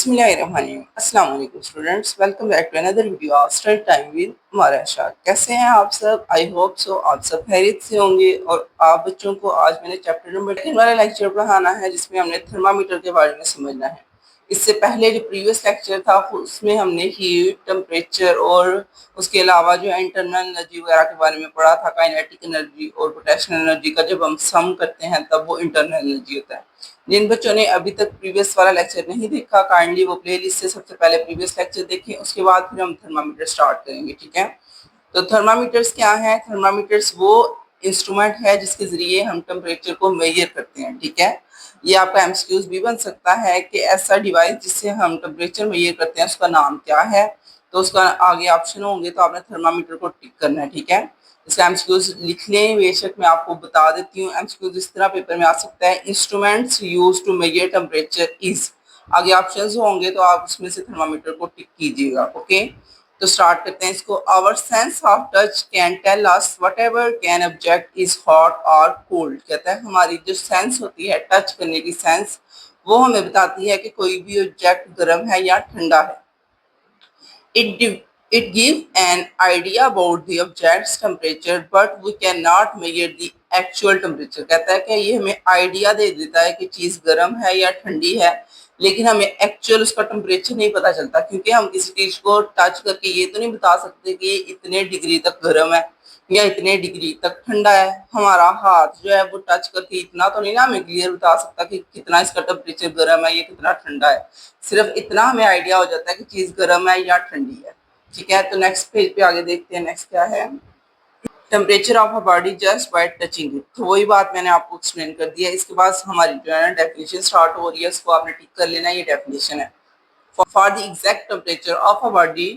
बिस्मिल्लाहिर्रहमानिर्रहीम। अस्सलाम वालेकुम students, welcome back to another video of study time with Humaira Shah. कैसे हैं आप सब? आई होप सो आप सब खैरियत से होंगे। और आप बच्चों को आज मैंने चैप्टर नंबर 10 वाला लेक्चर पढ़ाना है, जिसमें हमने थर्मामीटर के बारे में समझना है। इससे पहले जो प्रीवियस लेक्चर था उसमें हमने हीट, टेम्परेचर और उसके अलावा जो इंटरनल एनर्जी वगैरह के बारे में पढ़ा था। काइनेटिक एनर्जी और पोटेंशियल एनर्जी का जब हम सम करते हैं तब वो इंटरनल एनर्जी होता है। जिन बच्चों ने अभी तक प्रीवियस वाला लेक्चर नहीं देखा, काइंडली वो प्लेलिस्ट से सबसे पहले प्रीवियस लेक्चर देखें, उसके बाद फिर हम थर्मामीटर स्टार्ट करेंगे। ठीक है, तो थर्मामीटर्स क्या है? थर्मामीटर्स वो इंस्ट्रूमेंट है जिसके जरिए हम टेम्परेचर को मेजर करते हैं। ठीक है, ये आपका एमसीक्यूज भी बन सकता है कि ऐसा डिवाइस जिससे हम टेम्परेचर मेजर करते हैं उसका नाम क्या है। तो उसका आगे ऑप्शन होंगे, तो आपने थर्मामीटर को टिक करना है। ठीक है, इसका एमसीक्यूज लिख लें, बेशक मैं आपको बता देती हूँ। एमसीक्यूज इस तरह पेपर में आ सकता है, instruments use to measure temperature is, आगे ऑप्शंस होंगे तो आप उसमें से थर्मामीटर को टिक कीजिएगा। ओके, तो स्टार्ट करते हैं इसको। Our sense of touch can tell us whatever can object is hot और कोल्ड। कहता है हमारी जो सेंस होती है, टच करने की सेंस, वो हमें बताती है कि कोई भी ऑब्जेक्ट गर्म है या ठंडा है। It gives an idea about the object's temperature, but we cannot measure the actual temperature। कहता है कि ये हमें आइडिया दे देता है कि चीज़ गर्म है या ठंडी है, लेकिन हमें एक्चुअल उसका टेम्परेचर नहीं पता चलता, क्योंकि हम किसी चीज़ को टच करके ये तो नहीं बता सकते कि ये इतने डिग्री तक गर्म है या इतने डिग्री तक ठंडा है। हमारा हाथ जो है वो टच करके इतना तो नहीं ना हमें क्लियर बता सकता कि कितना इसका टेम्परेचर गर्म है, ये कितना ठंडा है। सिर्फ इतना हमें आइडिया हो जाता है कि चीज़ गर्म है या ठंडी है। ठीक है, तो नेक्स्ट पेज पे आगे देखते हैं। नेक्स्ट क्या है? Temperature of a body just by touching it. तो वही बात मैंने आपको एक्सप्लेन कर दिया। इसके बाद हमारी जो है ना डेफिनेशन स्टार्ट हो रही है, उसको आपने टिक कर लेना। ये डेफिनेशन है, for the exact temperature of a body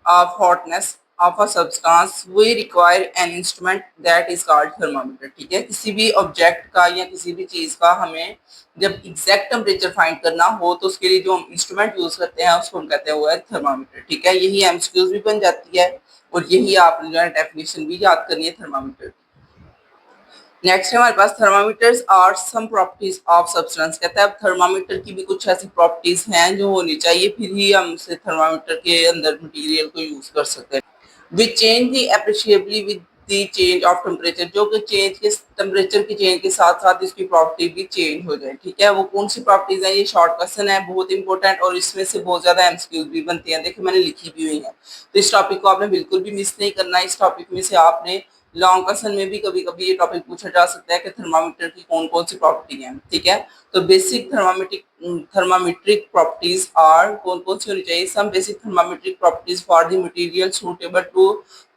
of hotness of a substance we require an instrument that is called thermometer। ठीक है, किसी भी ऑब्जेक्ट का या किसी भी चीज का हमें जब एग्जैक्ट टेम्परेचर फाइंड करना हो तो उसके लिए जो हम इंस्ट्रूमेंट यूज करते हैं उसको हम कहते हैं वो है थर्मामीटर। ठीक है, यही एमसीक्यूज भी बन जाती है और यही आपने जो है डेफिनेशन भी याद करनी है थर्मामीटर। नेक्स्ट हमारे पास thermometers are some properties of substance. कहता है अब थर्मामीटर की भी कुछ ऐसी प्रॉपर्टीज हैं जो होनी चाहिए, फिर ही हम उसे थर्मामीटर के अंदर मटेरियल को यूज कर सकते हैं। We change the appreciably with the change of temperature, जो कि चेंज के टेम्परेचर की चेंज के साथ साथ इसकी प्रॉपर्टी भी चेंज हो जाए। ठीक है, वो कौन सी प्रॉपर्टीज है? ये शॉर्ट क्वेश्चन है, बहुत इंपॉर्टेंट, और इसमें से बहुत ज्यादा एमसीक्यूज भी बनते हैं। देखिए मैंने लिखी भी हुई है, तो इस टॉपिक को आपने बिल्कुल भी मिस नहीं करना। इस टॉपिक में से आपने लॉन्ग क्वेश्चन में भी कभी कभी ये टॉपिक पूछा जा सकता है कि थर्मामीटर की कौन कौन सी प्रॉपर्टी है। ठीक है, तो बेसिक थर्मामेट्रिक प्रॉपर्टीज आर कौन कौन सी होनी चाहिए? Some basic thermometric properties for the material suitable to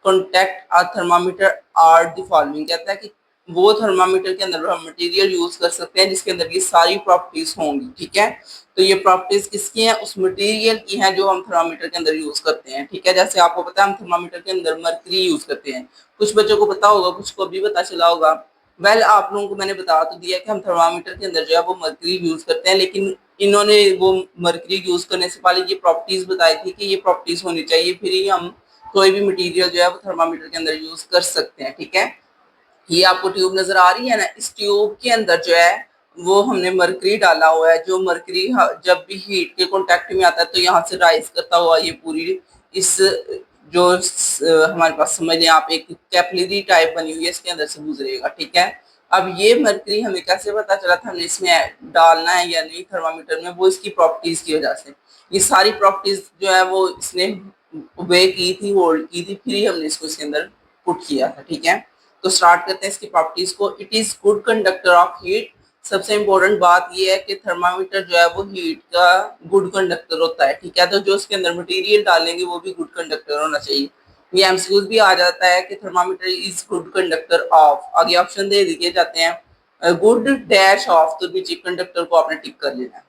contact a thermometer are the following. कहता है कि वो थर्मामीटर के अंदर हम मटेरियल यूज कर सकते हैं जिसके अंदर ये सारी प्रॉपर्टीज होंगी। ठीक है, तो ये प्रॉपर्टीज किसकी हैं? उस मटेरियल की हैं जो हम थर्मामीटर के अंदर यूज करते हैं। ठीक है, जैसे आपको पता है हम थर्मामीटर के अंदर मरकरी यूज करते हैं। कुछ बच्चों को पता होगा, कुछ को अभी पता चला होगा। वेल आप लोगों को मैंने बता तो दिया कि हम थर्मामीटर के अंदर जो है वो मरकरी यूज करते हैं, लेकिन इन्होंने वो मरकरी यूज करने से पहले ये प्रॉपर्टीज बताई थी कि ये प्रॉपर्टीज होनी चाहिए, फिर ही हम कोई भी मटेरियल जो है वो थर्मामीटर के अंदर यूज कर सकते हैं। ठीक है, ये आपको ट्यूब नजर आ रही है ना, इस ट्यूब के अंदर जो है वो हमने मरकरी डाला हुआ है। जो मरकरी जब भी हीट के कांटेक्ट में आता है तो यहाँ से राइज करता हुआ ये पूरी इस जो हमारे पास समझ लें आप, एक कैपिलरी टाइप बनी हुई है, इसके अंदर से गुजरेगा। ठीक है, अब ये मरकरी हमें कैसे पता चला था हमने इसमें डालना है या नहीं थर्मामीटर में? वो इसकी प्रॉपर्टीज की वजह से। ये सारी प्रॉपर्टीज जो है वो इसने वे की थी, होल्ड की थी, फिर ही हमने इसको इसके अंदर पुट किया था। ठीक है, तो स्टार्ट करते हैं इसकी प्रॉपर्टीज को। It is good conductor of heat. सबसे इंपॉर्टेंट बात यह है कि थर्मामीटर जो है वो हीट का गुड कंडक्टर होता है। ठीक है, तो जो उसके अंदर मटेरियल डालेंगे वो भी गुड कंडक्टर होना चाहिए। ये एमसीक्यूज भी आ जाता है कि thermometer is good conductor of, आगे ऑप्शन दे दिए जाते हैं गुड डैश ऑफ, तो भी कंडक्टर को आपने टिक कर लेना है।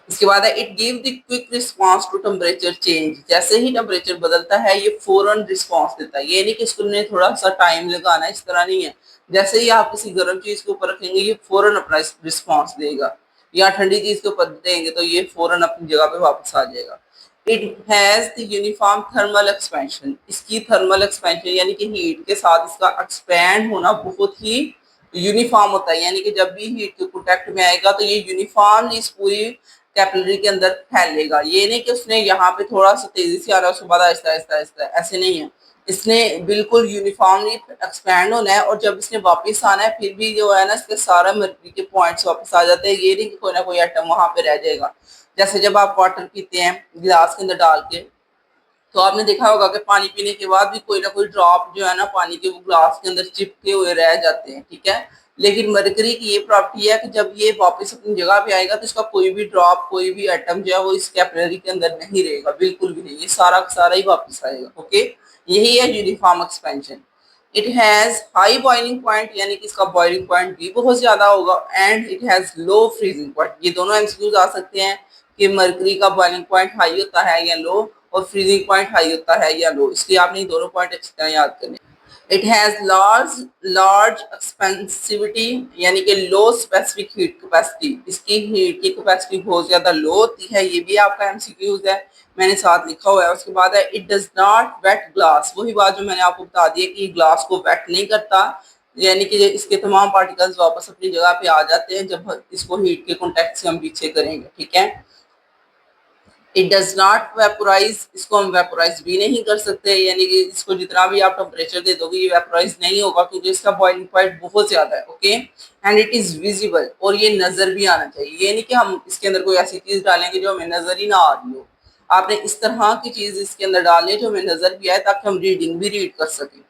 इसके बाद है it give the quick response to temperature change. जैसे ही टेम्परेचर बदलता है ये फौरन रिस्पांस देता है, ये नहीं कि इसको थोड़ा सा टाइम लगाना है, इस तरह नहीं है। जैसे ही आप किसी गर्म चीज के ऊपर रखेंगे ये फौरन अपना रिस्पांस देगा, या ठंडी चीज के ऊपर देंगे तो ये फौरन अपनी जगह पे वापस आ जाएगा। It has the uniform thermal expansion. इसकी थर्मल एक्सपेंशन यानी कि हीट के साथ इसका एक्सपैंड होना बहुत ही यूनिफॉर्म होता है, यानी कि जब भी हीट के कांटेक्ट में आएगा तो ये यूनिफॉर्मली इस पूरी कैपिलरी के अंदर फैलेगा। ये नहीं कि उसने यहाँ पे थोड़ा सा तेजी से आ रहा है, उसके बाद आहिस्ता आहिस्ता आहिस्ता, ऐसे नहीं है। इसने बिल्कुल यूनिफॉर्मली एक्सपैंड होना है, और जब इसने वापस आना है फिर भी जो है ना इसके सारा मर्करी के पॉइंट्स वापस आ जाते हैं। ये नहीं कि कोई ना कोई एटम वहां पे रह जाएगा। जैसे जब आप वाटर पीते हैं गिलास के अंदर डाल के, तो आपने देखा होगा कि पानी पीने के बाद भी कोई ना कोई ड्रॉप जो है ना पानी के वो ग्लास के अंदर चिपके हुए रह जाते हैं, ठीक है। लेकिन मरकरी की ये प्रॉपर्टी है कि जब ये वापस अपनी जगह पे आएगा तो इसका कोई भी ड्रॉप, कोई भी एटम जो है वो इस कैपिलरी के अंदर नहीं रहेगा, बिल्कुल भी नहीं। ये सारा का सारा ही वापस आएगा। ओके, यही है uniform expansion. It has high boiling point, यानी कि इसका बॉइलिंग पॉइंट भी बहुत ज्यादा होगा, and it has low freezing point. ये दोनों एमसीक्यूज आ सकते हैं कि मरकरी का बॉइलिंग पॉइंट हाई होता है या लो, और फ्रीजिंग पॉइंट हाई होता है या लो। इसलिए आपने दोनों पॉइंट अच्छी तरह याद करने। इट हैज लार्ज एक्सपेंसिविटी, यानी कि लो स्पेसिफिक हीट कैपेसिटी। इसकी हीट की कैपेसिटी बहुत ज्यादा लो होती है, ये भी आपका एमसीक्यूज है, मैंने साथ लिखा हुआ है। उसके बाद है it does not wet glass. वही बात जो मैंने आपको बता दी है कि ग्लास को वेट नहीं करता, यानी कि इसके तमाम पार्टिकल्स वापस अपनी जगह पे आ जाते हैं जब इसको हीट के कॉन्टेक्ट से हम पीछे करेंगे, ठीक है। इट डज नॉट वेपोराइज, इसको हम वेपोराइज भी नहीं कर सकते, यानी कि इसको जितना भी आप टेम्परेचर दे दोगे ये वेपोराइज नहीं होगा, क्योंकि इसका बॉइलिंग पॉइंट बहुत ज्यादा है। Okay, and it is visible, और ये नजर भी आना चाहिए। ये नहीं कि हम इसके अंदर कोई ऐसी चीज डालेंगे जो हमें नजर ही ना आ रही हो। आपने इस तरह की चीज इसके अंदर डालनी है जो हमें नजर भी आए, ताकि हम रीडिंग भी रीड कर सकें,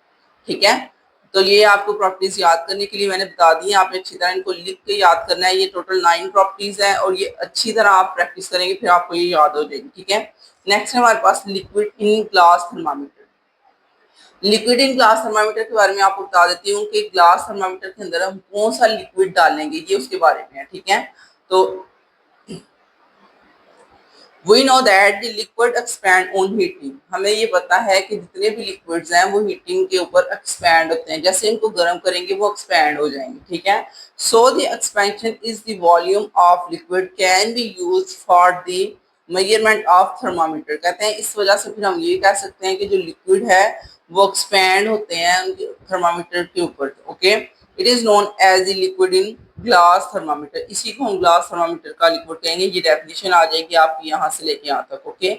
ठीक है। तो ये आपको प्रॉपर्टीज याद करने के लिए मैंने बता दी है, आपने अच्छी तरह इनको लिख के याद करना है। ये टोटल 9 प्रॉपर्टीज हैं, और ये अच्छी तरह आप प्रैक्टिस करेंगे फिर आपको ये याद हो जाएगी, ठीक है। नेक्स्ट है हमारे पास liquid in glass thermometer. Liquid in glass thermometer के बारे में आपको बता देती हूँ कि ग्लास थर्मामीटर के अंदर हम कौन सा लिक्विड डालेंगे, ये उसके बारे में है, ठीक है। तो We know that the liquid expand on heating। हमें ये पता है कि जितने भी लिक्विड्स हैं वो हीटिंग के ऊपर एक्सपैंड होते हैं, जैसे इनको गर्म करेंगे वो एक्सपैंड हो जाएंगे, ठीक है। So the expansion is the volume of liquid can be used for the measurement of thermometer। कहते हैं इस वजह से फिर हम ये कह सकते हैं कि जो लिक्विड है वो एक्सपैंड होते हैं थर्मामीटर के ऊपर। Okay, it is known as the liquid in glass thermometer. इसी को हम ग्लास थर्मामीटर का लिक्विड कहेंगे। ये डेफिनेशन आ जाएगी आपकी यहाँ से लेके यहाँ तक। ओके,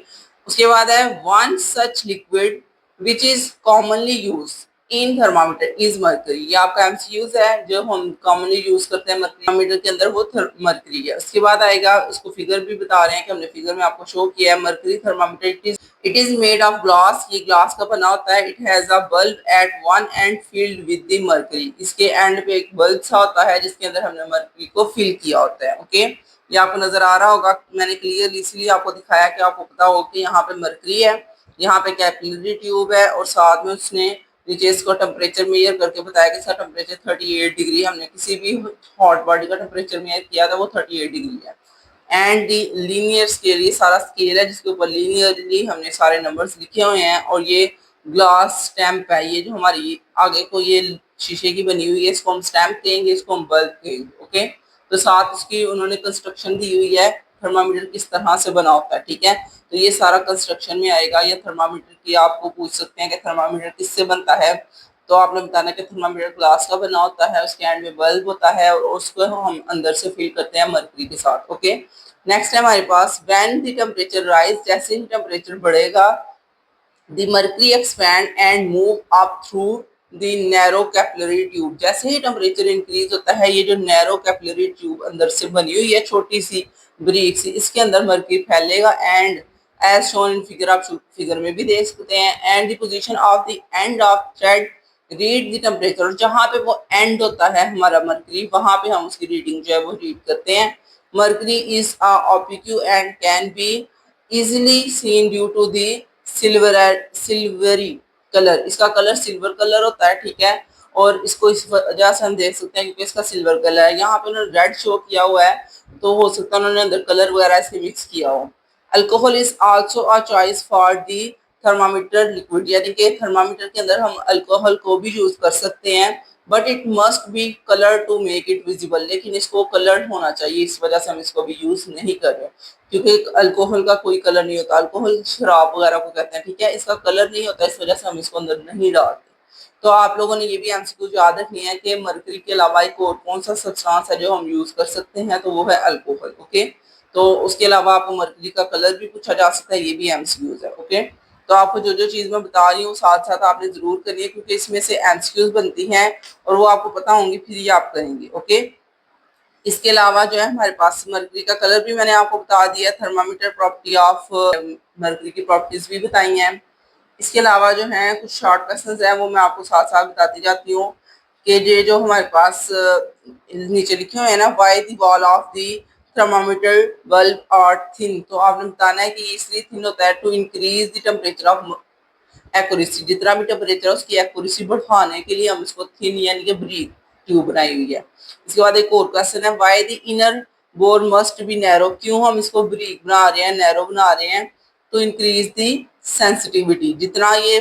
उसके बाद है one such liquid which is commonly use in thermometer is mercury. ये आपका एमसीक्यूज है जो हम कॉमनली यूज करते हैं थर्मामीटर के अंदर, वो मर्करी है। उसके बाद आएगा, उसको फिगर भी बता रहे हैं कि हमने फिगर में आपको शो किया है। Mercury thermometer it is made of glass, ये ग्लास का बना होता है। It has a bulb at one end filled with the mercury, इसके एंड पे एक बल्ब सा होता है जिसके अंदर हमने मर्करी को फिल किया होता है। ओके, ये आपको नजर आ रहा होगा, मैंने क्लियरली इसलिए आपको दिखाया कि आपको पता हो कि यहाँ पे मर्करी है, यहाँ पे कैपिलरी ट्यूब है, और साथ में उसने नीचे इसको टेम्परेचर मेजर करके बताया कि इसका टेम्परेचर 38 डिग्री। हमने किसी भी हॉट बॉडी का टेम्परेचर मेजर किया था, वो 38 डिग्री है। एंड दी लीनियर स्केल, ये सारा स्केल है जिसके ऊपर लीनियरली हमने सारे नंबर्स लिखे हुए हैं। और ये ग्लास स्टैम्प है, ये जो हमारी आगे को ये शीशे की बनी हुई है, इसको हम स्टैम्प कहेंगे, इसको हम बल्ब कहेंगे। ओके, तो साथ इसकी उन्होंने कंस्ट्रक्शन दी हुई है, थर्मामीटर किस तरह से बना होता है, ठीक है। तो ये सारा कंस्ट्रक्शन में आएगा। या थर्मामीटर की आपको पूछ सकते हैं कि थर्मामीटर किससे बनता है, तो आपने बताना कि थर्मामीटर ग्लास का बना होता है, उसके एंड में बल्ब होता है, और उसको हम अंदर से फिल करते हैं मरकरी के साथ। ओके, नेक्स्ट है हमारे पास व्हेन द टेम्परेचर राइज, जैसे ही टेम्परेचर बढ़ेगा, the mercury expand and move up through the narrow capillary tube. जैसे ही टेम्परेचर इंक्रीज होता है, ये जो नैरो कैपिलरी ट्यूब अंदर से बनी हुई है छोटी सी ब्रीक सी, इसके अंदर मर्करी फैलेगा। And as shown in figure, आप फिगर में भी देख सकते हैं। And the position of the end of thread read the temperature, जहाँ पे वो एंड होता है हमारा मर्करी, वहां पे हम उसकी रीडिंग जो है वो रीड करते हैं। Mercury is opaque and can be easily seen due to the silvery colour. इसका कलर सिल्वर कलर होता है, ठीक है। और इसको इस वजह से हम देख सकते हैं क्योंकि इसका सिल्वर कलर है। यहाँ पे उन्होंने रेड शो किया हुआ है, तो हो सकता है उन्होंने अंदर कलर वगैरह इसके मिक्स किया हो। Alcohol is also a choice for the thermometer liquid, यानी कि थर्मामीटर के अंदर हम अल्कोहल को भी यूज कर सकते हैं, but it must be colour to make it visible. लेकिन इसको कलर्ड होना चाहिए, इस वजह से हम इसको भी यूज नहीं कर रहे, क्योंकि अल्कोहल का कोई कलर नहीं होता। अल्कोहल शराब वगैरह को कहते हैं, ठीक है, इसका कलर नहीं होता, इस वजह से हम इसको अंदर नहीं डालते। तो आप लोगों ने ये भी एमसीक्यू याद रखनी है कि मरकरी के अलावा एक और कौन सा सब्सटेंस है जो हम यूज कर सकते हैं, तो वो है अल्कोहल। ओके, तो उसके अलावा आपको मरकरी का कलर भी पूछा जा सकता है, ये भी एमसीक्यूज है। ओके, तो आपको जो जो चीज़ मैं बता रही हूँ साथ साथ आपने ज़रूर करनी है, क्योंकि इसमें से एमसीक्यूज बनती हैं और वो आपको पता होंगी, फिर ये आप करेंगे। ओके, इसके अलावा जो है हमारे पास मरकरी का कलर भी मैंने आपको बता दिया, थर्मामीटर प्रॉपर्टी ऑफ मरकरी की प्रॉपर्टीज भी बताई हैं। इसके अलावा जो है कुछ शॉर्ट क्वेश्चंस हैं वो मैं आपको साथ साथ बताती जाती हूँ कि ये जो हमारे पास नीचे लिखे हुए हैं ना, why the wall of the thermometer bulb are thin, तो आपने बताना है कि इसलिए थिन होता है to increase the temperature of accuracy, जितना भी टेम्परेचर है उसकी एक्यूरेसी बढ़ाने के लिए हम इसको थिन यानी कि ब्रीक ट्यूब बनाई हुई है। इसके बाद एक और क्वेश्चन है, why the inner bore must be narrow, क्यों हम इसको ब्रीक बना रहे हैं, नैरो बना रहे हैं, टू इंक्रीज द सेंसिटिविटी, जितना ये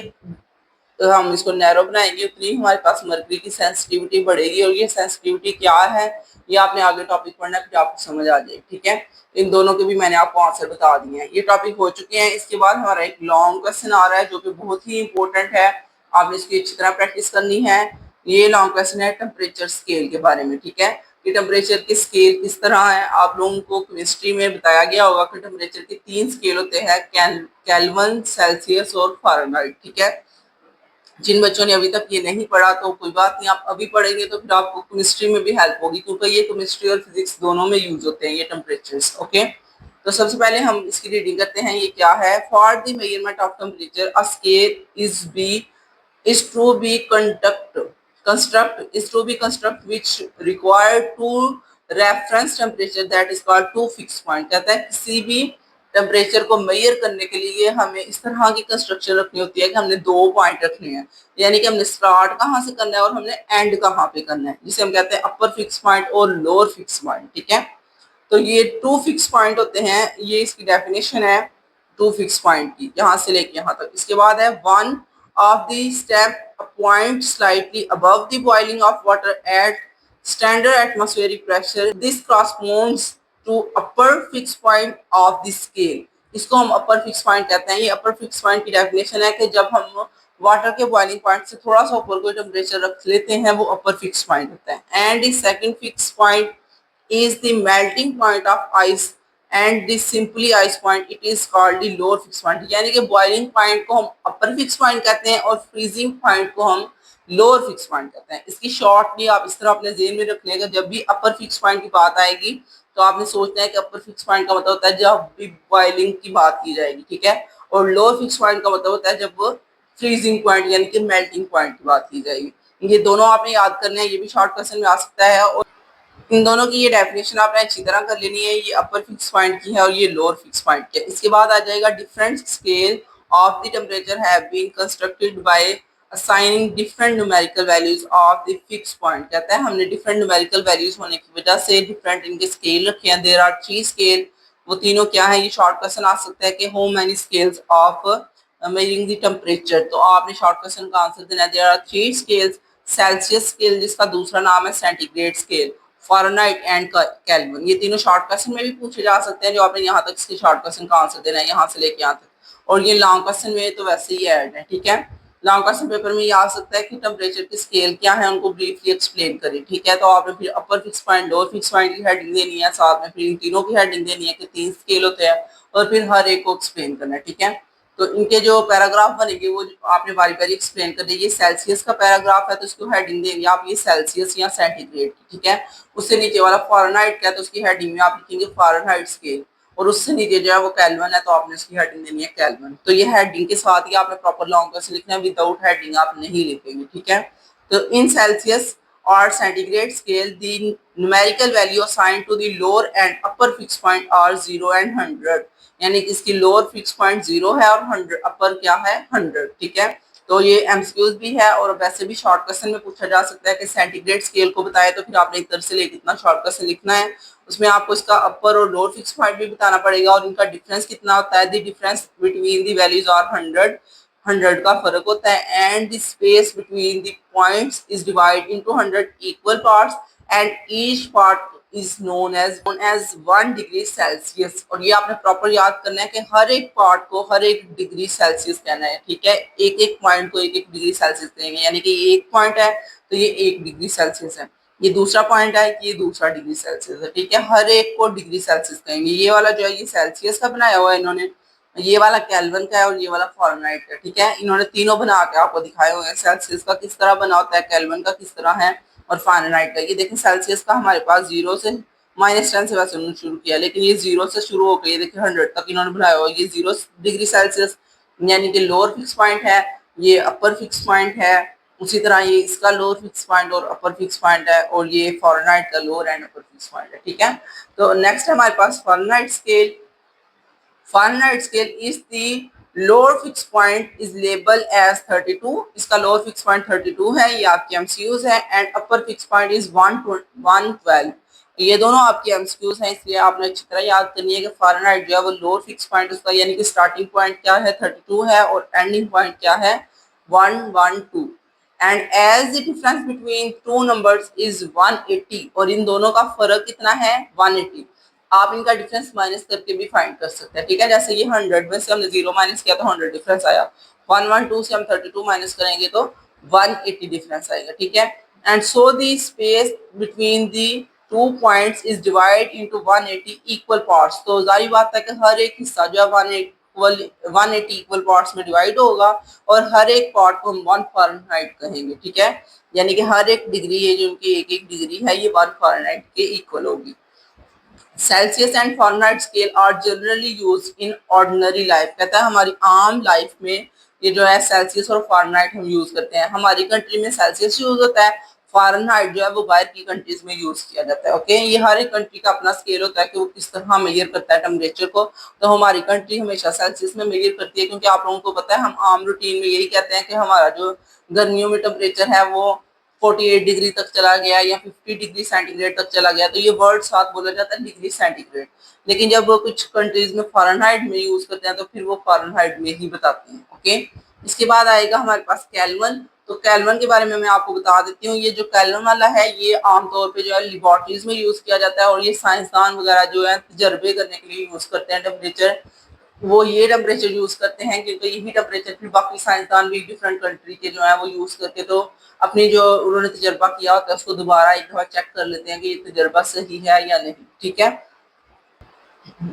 हम इसको नैरो बनाएंगे उतनी हमारे पास मरकरी की सेंसिटिविटी बढ़ेगी, और ये सेंसिटिविटी क्या है ये आपने आगे टॉपिक पढ़ना है, फिर आपको समझ आ जाए। ठीक है, इन दोनों के भी मैंने आपको आंसर बता दिए हैं, ये टॉपिक हो चुके हैं। इसके बाद हमारा एक लॉन्ग क्वेश्चन आ रहा है जो कि बहुत ही इंपॉर्टेंट है, आपने इसकी अच्छी तरह प्रैक्टिस करनी है। ये लॉन्ग क्वेश्चन है टेम्परेचर स्केल के बारे में। ठीक है, कि टेम्परेचर की स्केल किस तरह है, आप लोगों को केमिस्ट्री में बताया गया होगा कि टेम्परेचर के 3 स्केल होते हैं, केल्विन, सेल्सियस और फ़ारेनहाइट। ठीक है, जिन बच्चों ने अभी तक ये नहीं पढ़ा तो कोई बात नहीं, आप अभी पढ़ेंगे तो फिर आपको केमिस्ट्री में भी हेल्प होगी, क्योंकि ये केमिस्ट्री और फिजिक्स दोनों में यूज होते हैं ये टेम्परेचर्स। ओके, तो सबसे पहले हम इसकी रीडिंग करते हैं, ये क्या है। For the measurement of temperature a scale is to be construct which require two reference temperature that is called two fixed point। कहता है किसी भी टेम्परेचर को मेजर करने के लिए हमें इस तरह की कंस्ट्रक्शन रखनी होती है कि हमने 2 पॉइंट रखने हैं, यानी कि हमने स्टार्ट कहाँ से करना है और हमने एंड कहाँ पे करना है, जिसे हम कहते हैं अपर फिक्स पॉइंट और लोअर फिक्स पॉइंट। ठीक है, तो ये 2 फिक्स पॉइंट होते हैं, ये इसकी डेफिनेशन है 2 फिक्स पॉइंट की, यहाँ से लेके यहाँ तक। इसके बाद है one of the step a point slightly above the boiling of water at standard atmospheric pressure, this corresponds to upper fixed point of the scale। इसको हम अपर फिक्स पॉइंट कहते हैं। ये अपर फिक्स पॉइंट की डेफिनेशन है कि जब हम वाटर के बॉइलिंग पॉइंट से थोड़ा सा ऊपर कोई टेम्परेचर रख लेते हैं वो अपर फिक्स पॉइंट होता है। And the second fix point is the melting point of ice and the simply ice point it is called the lower fixed point। यानी कि बॉइलिंग पॉइंट को हम अपर फिक्स पॉइंट कहते हैं और फ्रीजिंग पॉइंट को हम लोअर फिक्स पॉइंट कहते हैं। इसकी शॉर्टली आप इस तरह अपने जेहन में रख लेगा, जब भी अपर फिक्स पॉइंट की बात आएगी तो आपने सोचना है कि अपर फिक्स पॉइंट का मतलब होता है जब भी बॉइलिंग की बात की जाएगी। ठीक है, और लोअर फिक्स पॉइंट का मतलब होता है जब फ्रीजिंग पॉइंट यानी कि मेल्टिंग पॉइंट की बात की जाएगी। ये दोनों आपने याद करने हैं, ये भी शॉर्ट क्वेश्चन में आ सकता है, और इन दोनों की ये डेफिनेशन आपने अच्छी तरह कर लेनी है। ये अपर फिक्स पॉइंट की है और ये लोअर फिक्स पॉइंट की है। इसके बाद आ जाएगा different scale of the temperature have been constructed by assigning different numerical values of the fix point. कहता है हमने डिफरेंट न्यूमेरिकल वैल्यूज होने की वजह से डिफरेंट इनके स्केल रखे हैं। देयर आर 3 स्केल, वो तीनों क्या है, ये शॉर्ट क्वेश्चन आ सकता है कि how many scales of measuring the temperature, तो आपने शॉर्ट क्वेश्चन का आंसर देना है। There are 3 scales, Celsius scale जिसका दूसरा नाम है centigrade scale, Fahrenheit and Kelvin. ये तीनों शॉर्ट क्वेश्चन में भी पूछे जा सकते हैं, जो आपने यहाँ तक इसके शॉर्ट क्वेश्चन का आंसर देना है, यहाँ से लेके यहाँ तक। और ये लॉन्ग क्वेश्चन में तो वैसे ही ऐड है। ठीक है, लॉन्ग क्वेश्चन पेपर में ये आ सकता है कि टेम्परेचर की स्केल क्या है, उनको ब्रीफली एक्सप्लेन करें। ठीक है, तो आपने फिर अपर fix point, lower fix point की हेडिंग देनी है, साथ में फिर इन तीनों की हेडिंग देनी है कि 3 स्केल होते हैं, और फिर हर एक को एक्सप्लेन करना है। ठीक है, तो इनके जो पैराग्राफ बनेंगे वो आपने बारी बारी एक्सप्लेन कर दिया। ये सेल्सियस का पैराग्राफ है तो उसको हेडिंग देंगे आप ये सेल्सियस या सेंटीग्रेड की। ठीक है, उससे नीचे वाला फ़ारेनहाइट का है तो उसकी हेडिंग में आप लिखेंगे फ़ारेनहाइट स्केल, और उससे नीचे जो है वो केल्विन है तो आपने उसकी हेडिंग देनी है केल्विन। तो ये हेडिंग के साथ ही आपने प्रॉपर लॉन्ग क्वेश्चन लिखना है, विदाउट हेडिंग आप नहीं लिखेंगे। ठीक है, तो इन सेल्सियस और centigrade scale the numerical value assigned to the lower and upper fix point are 0 and 100, यानी कि इसकी लोअर फिक्स पॉइंट 0 है और 100 अपर क्या है 100। ठीक है, तो ये एमसीक्यूज भी है और वैसे भी शॉर्ट क्वेश्चन में पूछा जा सकता है कि सेंटीग्रेड स्केल को बताए तो फिर आपने एक तरह से लेकर कितना शॉर्ट क्वेश्चन लिखना है, उसमें आपको इसका अपर और लोअर फिक्स पॉइंट भी बताना पड़ेगा और इनका डिफरेंस कितना होता है। The difference between the values are 100 का फर्क होता है, and the space between the points is divide into 100 equal parts and each part is known as 1 degree Celsius. और ये आपने प्रॉपर याद करना है कि हर एक पार्ट को हर एक डिग्री सेल्सियस कहना है। ठीक है, एक एक पॉइंट को एक एक डिग्री सेल्सियस कहेंगे, यानी कि ये एक पॉइंट है तो ये 1 डिग्री सेल्सियस है। ये दूसरा पॉइंट है कि ये दूसरा डिग्री सेल्सियस है, ठीक है। हर एक को डिग्री सेल्सियस कहेंगे। ये वाला जो है ये सेल्सियस का बनाया हुआ है इन्होंने, ये वाला केल्विन का है और ये वाला फ़ारेनहाइट का, ठीक है। इन्होंने तीनों बना के आपको दिखाए हुए हैं। सेल्सियस का किस तरह बना होता है, केल्विन का किस तरह है और फ़ारेनहाइट का। ये देखें सेल्सियस का हमारे पास 0 से -10 से वैसे उन्होंने शुरू किया, लेकिन ये 0 से शुरू होकर ये देखिए 100 तक इन्होंने बनाया हुआ है। ये 0 डिग्री सेल्सियस यानी कि लोअर फिक्स पॉइंट है, ये अपर फिक्स पॉइंट है। उसी तरह ये इसका लोअर फिक्स पॉइंट और अपर फिक्स पॉइंट है, और ये फ़ारेनहाइट का lower and upper fix point है, ठीक है। तो नेक्स्ट हमारे पास Fahrenheit scale. Fahrenheit scale is the lower fixed point is labeled as 32. इसका lower fixed point 32 है, ये आपकी MCQs है, and upper fixed point is 112. ये दोनों आपके MCQs हैं, इसलिए आपने अच्छी तरह याद करनी है कि फ़ारेनहाइट जो है वो लोअर फिक्स पॉइंट उसका यानी कि स्टार्टिंग पॉइंट क्या है 32 है और एंडिंग पॉइंट क्या है 112. And as the difference between two numbers is 180, और इन दोनों का फर्क कितना है 180। आप इनका डिफरेंस माइनस करके भी फाइंड कर सकते हैं, ठीक है। जैसे ये 100 में से हमने 0 माइनस किया तो 100 डिफरेंस आया, 112 से हम 32 माइनस करेंगे तो 180 डिफरेंस आएगा, ठीक है। And so the space between the two points is divide into 180 equal parts. तो जाहिर बात है कि हर एक हिस्सा जो है 180 इक्वल पार्ट्स में डिवाइड होगा, और हर एक पार्ट को हम 1 फ़ारेनहाइट कहेंगे, ठीक है। यानी कि हर एक डिग्री है जो उनकी एक एक डिग्री है ये 1 फ़ारेनहाइट के इक्वल होगी। Celsius and Fahrenheit scale are generally use in ordinary life. कहता है हमारी आम लाइफ में ये जो है सेल्सियस और फ़ारेनहाइट हम यूज करते हैं। हमारी कंट्री में सेल्सियस यूज होता है, फ़ारेनहाइट जो है वो बाहर की कंट्रीज में यूज किया जाता है। ओके, ये हर एक कंट्री का अपना स्केल होता है कि वो किस तरह मेजर करता है टेम्परेचर को। तो हमारी कंट्री हमेशा सेल्सियस में मेजर करती है, क्योंकि आप लोगों को पता है हम आम रूटीन में यही कहते हैं कि हमारा जो गर्मियों में टेम्परेचर है वो 48 डिग्री तक चला गया या 50 डिग्री सेंटीग्रेड तक चला गया, तो ये वर्ड साथ बोला जाता है डिग्री सेंटीग्रेड। लेकिन जब वो कुछ कंट्रीज में फ़ारेनहाइट में यूज करते हैं तो फिर वो फ़ारेनहाइट में ही बताते हैं। ओके, इसके बाद आएगा हमारे पास केल्विन। तो केल्विन के बारे में मैं आपको बता देती हूँ। ये जो केल्विन वाला है ये आमतौर पे जो है लेबोरेटरीज में यूज किया जाता है, और ये साइंसदान वगैरह जो है तजर्बे करने के लिए यूज करते हैं टेम्परेचर। वो ये टेम्परेचर यूज करते हैं, क्योंकि यही टेम्परेचर फिर बाकी साइंसदान भी डिफरेंट कंट्री के जो है वो यूज करके तो अपनी जो उन्होंने तजर्बा किया होता है उसको दोबारा एक दफा चेक कर लेते हैं कि ये तजर्बा सही है या नहीं, ठीक है।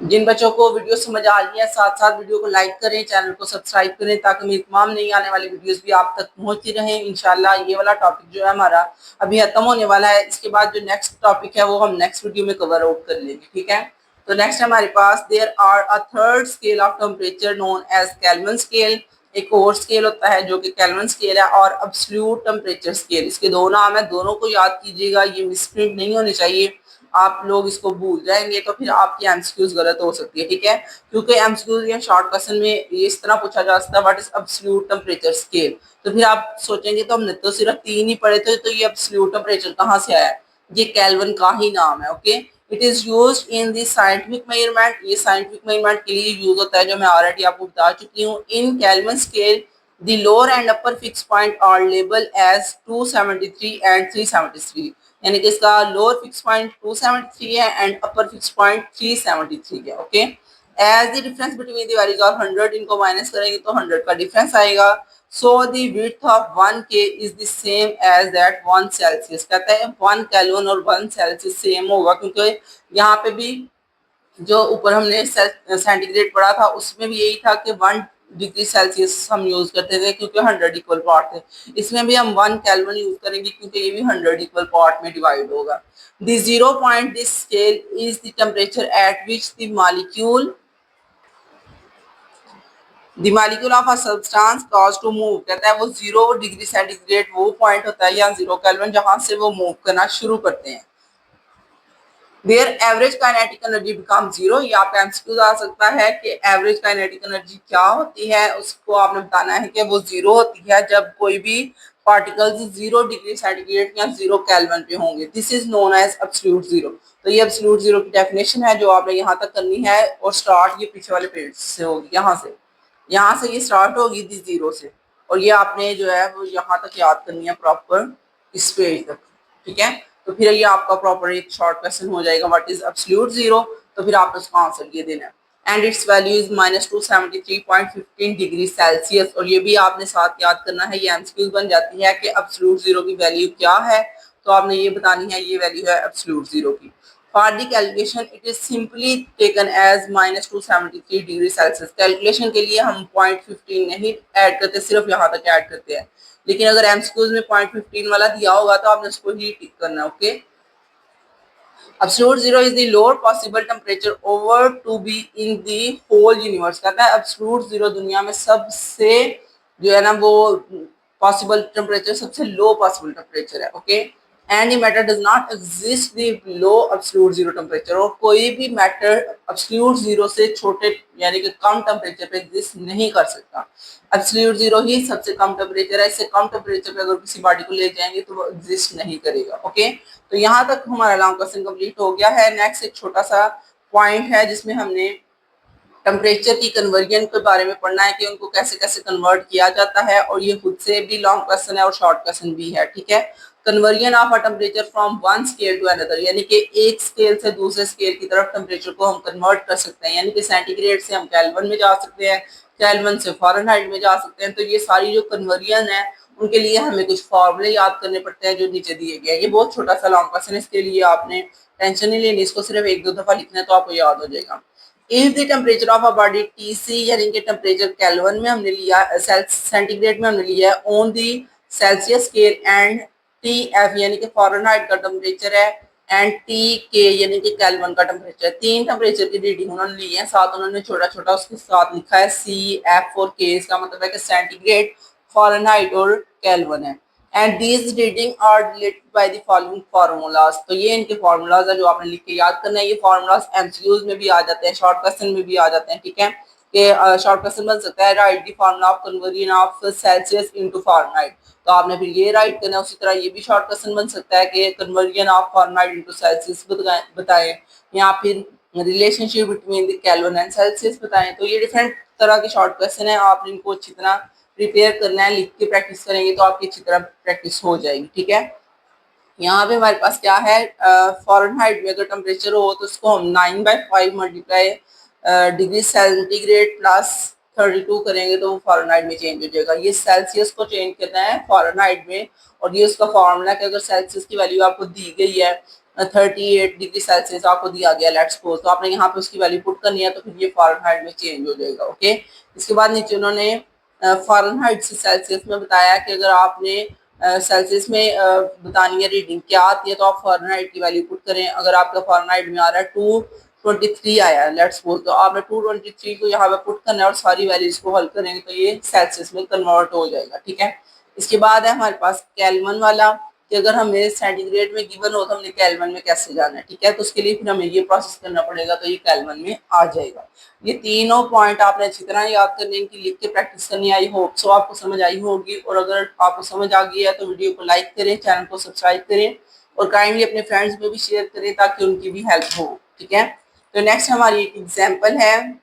जिन बच्चों को वीडियो समझ आ रही है साथ साथ वीडियो को लाइक करें, चैनल को सब्सक्राइब करें, ताकि मेरी तमाम नई आने वाली वीडियोस भी आप तक पहुंचती रहें। इंशाल्लाह ये वाला टॉपिक जो है हमारा अभी खत्म होने वाला है। इसके बाद जो नेक्स्ट टॉपिक है वो हम नेक्स्ट वीडियो में कवर आउट कर लेंगे, ठीक है। तो नेक्स्ट हमारे पास there are a third scale of temperature known as Kelvin scale. एक और स्केल होता है जो कि केल्विन स्केल है, और एब्सोल्यूट टेम्परेचर स्केल। इसके दो नाम है, दोनों को याद कीजिएगा, ये मिसप्रिंट नहीं होनी चाहिए। आप लोग इसको भूल जाएंगे तो फिर आपकी एमसीक्यूज गलत हो सकती है, ठीक है। क्योंकि एमसीक्यूज या शॉर्ट क्वेश्चन में ये इस तरह पूछा जा सकता है what is absolute temperature scale. तो फिर आप सोचेंगे तो हमने तो सिर्फ 3 ही पढ़े थे, तो ये एब्सोल्यूट टेम्परेचर कहाँ से आया? ये केल्विन का ही नाम है। Okay, it is use in the scientific measurement. ये साइंटिफिक मेजरमेंट के लिए यूज होता है, जो मैं ऑलरेडी आपको बता चुकी हूँ। In Kelvin scale the lower and upper fixed point are labeled as 273 and 373। यानी कि इसका लोअर फिक्स पॉइंट 273 है एंड अपर फिक्स पॉइंट 373 है। Okay, as the difference between the values of 100, इनको माइनस करेंगे तो 100 का डिफरेंस आएगा। So the width of 1 K is the same as that 1 Celsius. कहता है 1 केल्विन और 1 सेल्सियस सेम होगा, क्योंकि यहाँ पे भी जो ऊपर हमने सेंटीग्रेड पढ़ा था उसमें भी यही था कि 1 डिग्री सेल्सियस हम यूज करते थे क्योंकि 100 इक्वल पार्ट थे। इसमें भी हम 1 केल्विन यूज करेंगे क्योंकि ये भी 100 इक्वल पार्ट में डिवाइड होगा। The zero point this scale is the temperature at which the molecule of a substance cause to move. कहता है वो 0 डिग्री सेंटीग्रेड वो पॉइंट होता है या 0 केल्विन जहां से वो मूव करना शुरू करते हैं। There average kinetic energy become zero. ये आपका एमसीक्यू आ सकता है कि एवरेज काइनेटिक एनर्जी क्या होती है, उसको आपने बताना है कि वो जीरो होती है जब कोई भी पार्टिकल्स 0 डिग्री सेंटीग्रेड या 0 केल्विन पे होंगे। This is known as absolute zero. तो ये एब्सोल्यूट जीरो की डेफिनेशन है जो आपने यहाँ तक करनी है, और स्टार्ट ये पीछे वाले पेज से होगी, यहाँ से ये स्टार्ट होगी दी जीरो से, और ये आपने जो है वो यहाँ तक याद करनी है प्रॉपर इस पेज तक, ठीक है। तो फिर ये आपका प्रॉपर एक शॉर्ट क्वेश्चन हो जाएगा व्हाट इज एब्सोल्यूट जीरो। तो फिर आपको इसका आंसर ये देना है, and it's value is -273.15 degree Celsius. और ये भी आपने साथ याद करना है, ये एमसीक्यू बन जाती है कि एब्सोल्यूट जीरो की वैल्यू क्या है। तो आपने ये बतानी है ये वैल्यू है एब्सोल्यूट जीरो की। For the calculation it is simply taken as -273 degree Celsius. Calculation के लिए हम 0.15 नहीं ऐड करते, सिर्फ यहाँ तक ऐड करते हैं, लेकिन अगर एमसीक्यूज में 0.15 वाला दिया होगा तो आपने उसको ही टिक करना है। Okay, Absolute zero is the lower possible temperature over to be in the whole universe। कहता है absolute zero दुनिया में सबसे जो है ना वो पॉसिबल टेम्परेचर सबसे लो पॉसिबल टेम्परेचर है। Okay, and the matter does not exist the low absolute zero temperature. और कोई भी मैटर एब्सोल्यूट जीरो से छोटे यानी कि कम टेम्परेचर पे एग्जिस्ट नहीं कर सकता। एब्सोल्यूट जीरो ही सबसे कम टेम्परेचर है, इससे कम टेम्परेचर पे अगर किसी बॉडी को ले जाएंगे तो वो एग्जिस्ट नहीं करेगा। ओके, तो यहाँ तक हमारा लॉन्ग क्वेश्चन कंप्लीट हो गया है। नेक्स्ट एक छोटा सा पॉइंट है जिसमें हमने टेम्परेचर की कन्वर्जन के बारे में पढ़ना है कि उनको कैसे कैसे कन्वर्ट किया जाता है, और ये खुद से भी लॉन्ग क्वेश्चन है और शॉर्ट क्वेश्चन भी है। ठीक है, conversion of a temperature from one scale to another, यानी कि एक स्केल से दूसरे स्केल की तरफ टेम्परेचर को हम कन्वर्ट कर सकते हैं, यानी कि सेंटीग्रेड से हम केल्विन में जा सकते हैं, केल्विन से फ़ारेनहाइट में जा सकते हैं। तो ये सारी जो कन्वर्जन है उनके लिए हमें कुछ फॉर्मूले याद करने पड़ते हैं जो नीचे दिए गए हैं। ये बहुत छोटा सा लॉन्ग क्वेश्चन है, इसके लिए आपने टेंशन नहीं लेनी, इसको सिर्फ एक दो दफा लिखना है तो आपको याद हो जाएगा। If the temperature of a body TC यानी कि टेम्परेचर केल्विन में हमने लिया, सेंटीग्रेड में हमने लिया है, on the Celsius scale, and T F यानी कि फ़ारेनहाइट का टेम्परेचर है, एंड टी के यानी कि केल्विन का टेम्परेचर। तीन टेम्परेचर की रीडिंग उन्होंने ली है, साथ उन्होंने छोटा छोटा उसके साथ लिखा है सी एफ और के। इसका मतलब है कि सेंटीग्रेड, फ़ारेनहाइट और केल्विन है। And these reading are related by the following formulas. तो ये इनके फार्मूलाज है जो आपने लिख के याद करना है। ये फार्मूलाज एमसीक्यूज में भी आ जाते हैं, शॉर्ट क्वेश्चन में भी आ जाते हैं। ठीक है, कि शॉर्ट क्वेश्चन बन सकता है right the formula of conversion of Celsius into Fahrenheit, तो आपने फिर ये राइट करना है। उसी तरह ये भी शॉर्ट क्वेश्चन बन सकता है कि conversion of Fahrenheit into Celsius बताएं, या फिर relationship between the kelvin and Celsius बताएं। तो ये डिफरेंट तरह के शॉर्ट क्वेश्चन है, आपने इनको अच्छी तरह प्रिपेयर करना है, लिख के प्रैक्टिस करेंगे तो आपकी अच्छी तरह प्रैक्टिस हो जाएगी। ठीक है, यहाँ पे हमारे पास क्या है, फ़ारेनहाइट में अगर टेम्परेचर हो तो उसको हम 9/5 मल्टीप्लाई डिग्री सेंटीग्रेड प्लस 32 करेंगे तो वो फ़ारेनहाइट में चेंज हो जाएगा। ये सेल्सियस को चेंज करना है फ़ारेनहाइट में, और ये उसका फॉर्मूला है कि अगर सेल्सियस की वैल्यू आपको दी गई है 38 डिग्री सेल्सियस आपको दिया गया लेट्स सपोज, तो आपने यहाँ पे उसकी वैल्यू पुट करनी है, तो फिर ये फ़ारेनहाइट में चेंज हो जाएगा। ओके, इसके बाद नीचे उन्होंने फ़ारेनहाइट से सेल्सियस में बताया कि अगर आपने सेल्सियस में बतानी है रीडिंग क्या आती है तो आप फ़ारेनहाइट की वैल्यू पुट करें। अगर आपका फ़ारेनहाइट में आ रहा है 223 आया है लेट्स सपोज, तो आपने 223 को यहाँ पे पुट करना है और सारी वैल्यूज को हल करेंगे तो ये सेल्सियस में कन्वर्ट हो जाएगा। ठीक है, इसके बाद है हमारे पास केल्विन वाला, कि अगर हमें सेंटीग्रेड में गिवन हो तो हमने केल्विन में कैसे जाना है। ठीक है, तो उसके लिए फिर हमें ये प्रोसेस करना पड़ेगा, तो ये केल्विन में आ जाएगा। ये तीनों पॉइंट आपने अच्छी तरह याद करने की, लिख के प्रैक्टिस करनी। आई होप सो आपको समझ आई होगी, और अगर आपको समझ आ गई है तो वीडियो को लाइक करें, चैनल को सब्सक्राइब करें, और काइंडली अपने फ्रेंड्स में भी शेयर करें ताकि उनकी भी हेल्प हो। ठीक है, तो नेक्स्ट हमारी एक एग्जाम्पल है।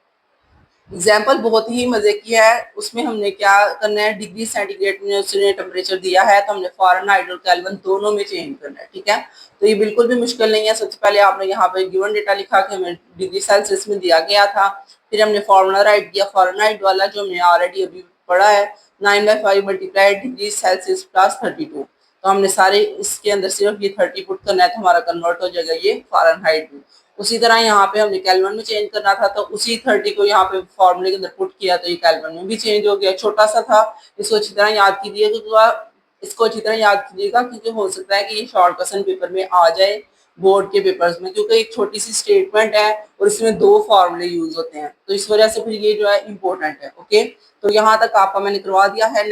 एग्जाम्पल बहुत ही मजे की है, उसमें हमने क्या करना है, डिग्री सेंटीग्रेड में उसने टेम्परेचर दिया है तो हमने फ़ारेनहाइट और केल्विन दोनों में चेंज करना है। ठीक है, तो ये बिल्कुल भी मुश्किल नहीं है। सबसे पहले आपने यहाँ पे गिवन डेटा लिखा कि हमें डिग्री सेल्सियस में दिया गया था, फिर हमने फॉर्मूला राइट किया फ़ारेनहाइट वाला जो हमने ऑलरेडी अभी पढ़ा है, 9/5 मल्टीप्लाई डिग्री सेल्सियस प्लस 32, तो हमने सारे इसके अंदर सिर्फ ये 30 पुट करना है तो हमारा कन्वर्ट हो जाएगा ये फ़ारेनहाइट में। उसी तरह यहाँ पे हमने केल्विन में चेंज करना था तो उसी 30 को यहाँ पे फॉर्मूले के अंदर पुट किया तो ये केल्विन में भी चेंज हो गया। छोटा सा था, इसको अच्छी तरह याद कीजिएगा, इसको अच्छी तरह याद कीजिएगा क्योंकि हो सकता है कि ये शॉर्ट क्वेश्चन पेपर में आ जाए बोर्ड के पेपर्स में, क्योंकि एक छोटी सी स्टेटमेंट है और इसमें दो फॉर्मूले यूज होते हैं, तो इस वजह से फिर ये जो है इम्पोर्टेंट है। ओके, तो यहाँ तक आपका मैंने करवा दिया है।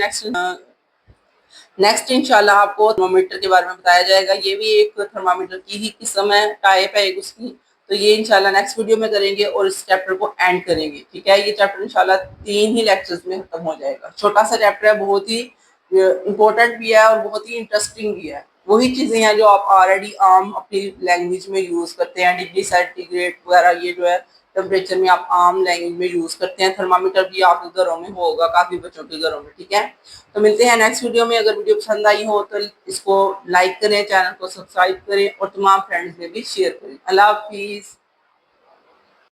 नेक्स्ट इंशाल्लाह आपको थर्मामीटर के बारे में बताया जाएगा। ये भी एक थर्मामीटर की ही किस्म है, टाइप है एक उसकी, तो ये इंशाल्लाह नेक्स्ट वीडियो में करेंगे और इस चैप्टर को एंड करेंगे। ठीक है, ये चैप्टर इंशाल्लाह 3 ही लेक्चर्स में खत्म हो जाएगा। छोटा सा चैप्टर है, बहुत ही इंपॉर्टेंट भी है और बहुत ही इंटरेस्टिंग भी है। वही चीजें हैं जो आप ऑलरेडी आम अपनी लैंग्वेज में यूज करते हैं, डिग्री सेंटीग्रेड वगैरह, ये जो है टेम्परेचर में आप आम लैंग्वेज में यूज करते हैं। थर्मामीटर भी आपके घरों में होगा, काफी बच्चों के घरों में। ठीक है, तो मिलते हैं नेक्स्ट वीडियो में। अगर वीडियो पसंद आई हो तो इसको लाइक करें, चैनल को सब्सक्राइब करें और तमाम फ्रेंड्स में भी शेयर करें। अल्लाह हाफिज।